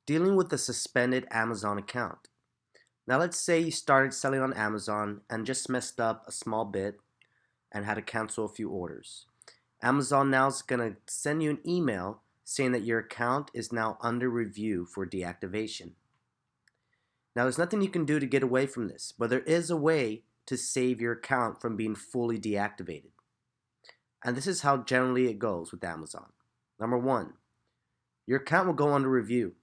Dealing with a suspended Amazon account. Now let's say you started selling on Amazon and just messed up a small bit and had to cancel a few orders. Amazon now is going to send you an email saying that your account is now under review for deactivation. Now there's nothing you can do to get away from this, but there is a way to save your account from being fully deactivated. And this is how generally it goes with Amazon. Number one, your account will go under review.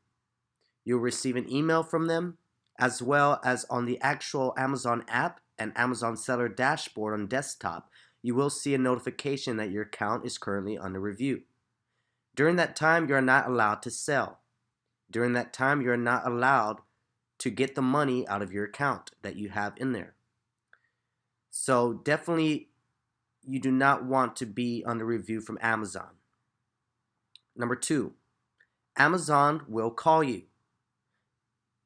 You'll receive an email from them, as well as on the actual Amazon app and Amazon Seller dashboard on desktop, you will see a notification that your account is currently under review. During that time, you're not allowed to sell. During that time, you're not allowed to get the money out of your account that you have in there. So definitely, you do not want to be under review from Amazon. Number two, Amazon will call you.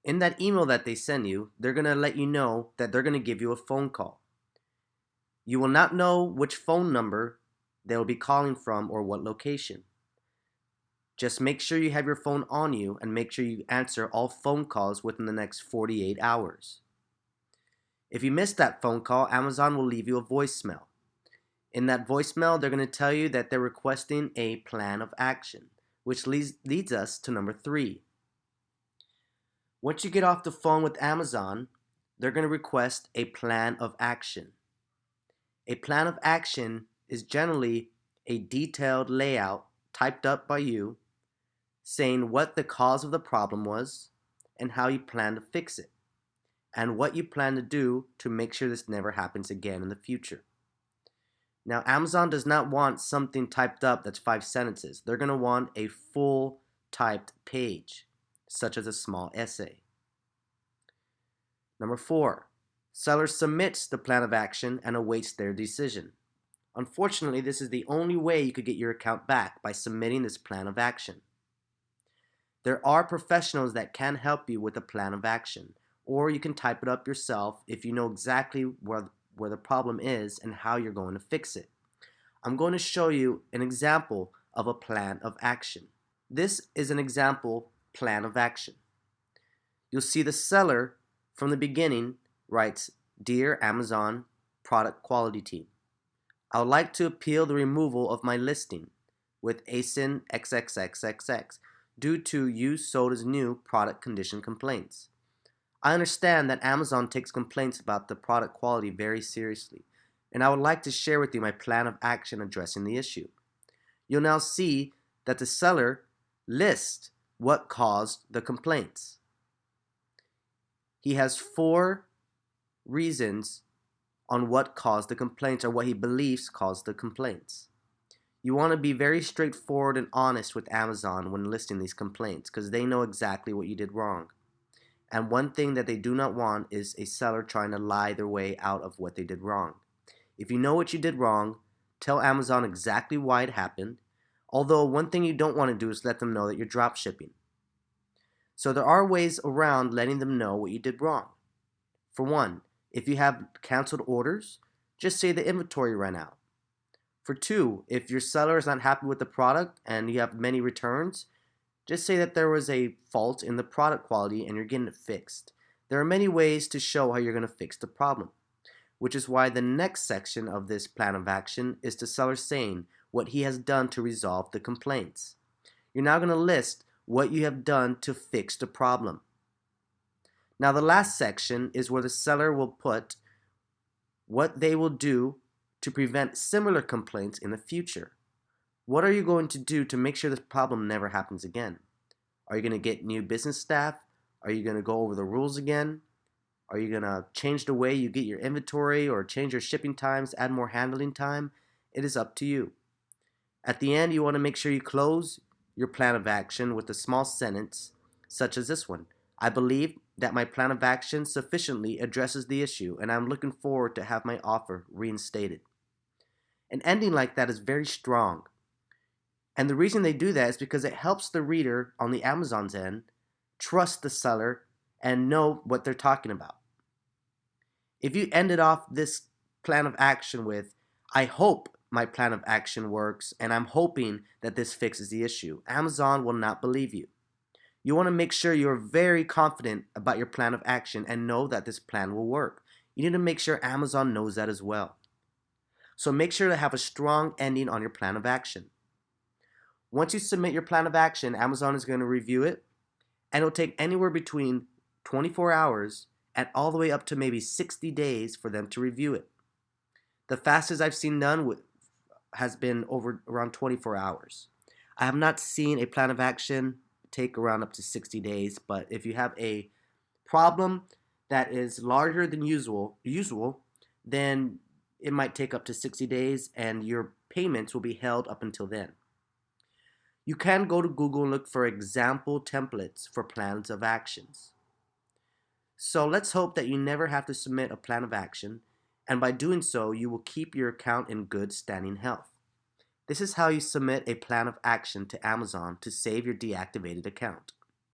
In that email that they send you, they're going to let you know that they're going to give you a phone call. You will not know which phone number they'll be calling from or what location. Just make sure you have your phone on you and make sure you answer all phone calls within the next 48 hours. If you miss that phone call, Amazon will leave you a voicemail. In that voicemail, they're going to tell you that they're requesting a plan of action, which leads us to number three. Once you get off the phone with Amazon, they're going to request a plan of action. A plan of action is generally a detailed layout typed up by you saying what the cause of the problem was and how you plan to fix it, and what you plan to do to make sure this never happens again in the future. Now, Amazon does not want something typed up that's 5 sentences. They're going to want a full typed page, such as a small essay. Number four, seller submits the plan of action and awaits their decision. Unfortunately, this is the only way you could get your account back, by submitting this plan of action. There are professionals that can help you with a plan of action, or you can type it up yourself if you know exactly where the problem is and how you're going to fix it. I'm going to show you an example of a plan of action. This is an example plan of action. You'll see the seller from the beginning writes, "Dear Amazon Product Quality Team, I would like to appeal the removal of my listing with ASIN XXXXX due to Used Soda's new product condition complaints. I understand that Amazon takes complaints about the product quality very seriously, and I would like to share with you my plan of action addressing the issue." You'll now see that the seller lists what caused the complaints. He has 4 reasons on what caused the complaints, or what he believes caused the complaints. You want to be very straightforward and honest with Amazon when listing these complaints, because they know exactly what you did wrong. And one thing that they do not want is a seller trying to lie their way out of what they did wrong. If you know what you did wrong, tell Amazon exactly why it happened, although one thing you don't want to do is let them know that you're drop shipping. So there are ways around letting them know what you did wrong. For one, if you have canceled orders, just say the inventory ran out. For two, if your seller is not happy with the product and you have many returns, just say that there was a fault in the product quality and you're getting it fixed. There are many ways to show how you're going to fix the problem, which is why the next section of this plan of action is the seller saying what he has done to resolve the complaints. You're now going to list what you have done to fix the problem. Now the last section is where the seller will put what they will do to prevent similar complaints in the future. What are you going to do to make sure this problem never happens again? Are you going to get new business staff? Are you going to go over the rules again? Are you going to change the way you get your inventory, or change your shipping times, add more handling time? It is up to you. At the end, you want to make sure you close your plan of action with a small sentence such as this one. I believe that my plan of action sufficiently addresses the issue, and I'm looking forward to have my offer reinstated. An ending like that is very strong. And the reason they do that is because it helps the reader on the Amazon's end trust the seller and know what they're talking about. If you ended off this plan of action with, I hope my plan of action works and I'm hoping that this fixes the issue, Amazon will not believe you. You want to make sure you're very confident about your plan of action and know that this plan will work. You need to make sure Amazon knows that as well. So make sure to have a strong ending on your plan of action. Once you submit your plan of action, Amazon is going to review it, and it'll take anywhere between 24 hours and all the way up to maybe 60 days for them to review it. The fastest I've seen done has been around 24 hours. I have not seen a plan of action take around up to 60 days, but if you have a problem that is larger than usual, then it might take up to 60 days and your payments will be held up until then. You can go to Google and look for example templates for plans of actions. So let's hope that you never have to submit a plan of action, and by doing so, you will keep your account in good standing health. This is how you submit a plan of action to Amazon to save your deactivated account.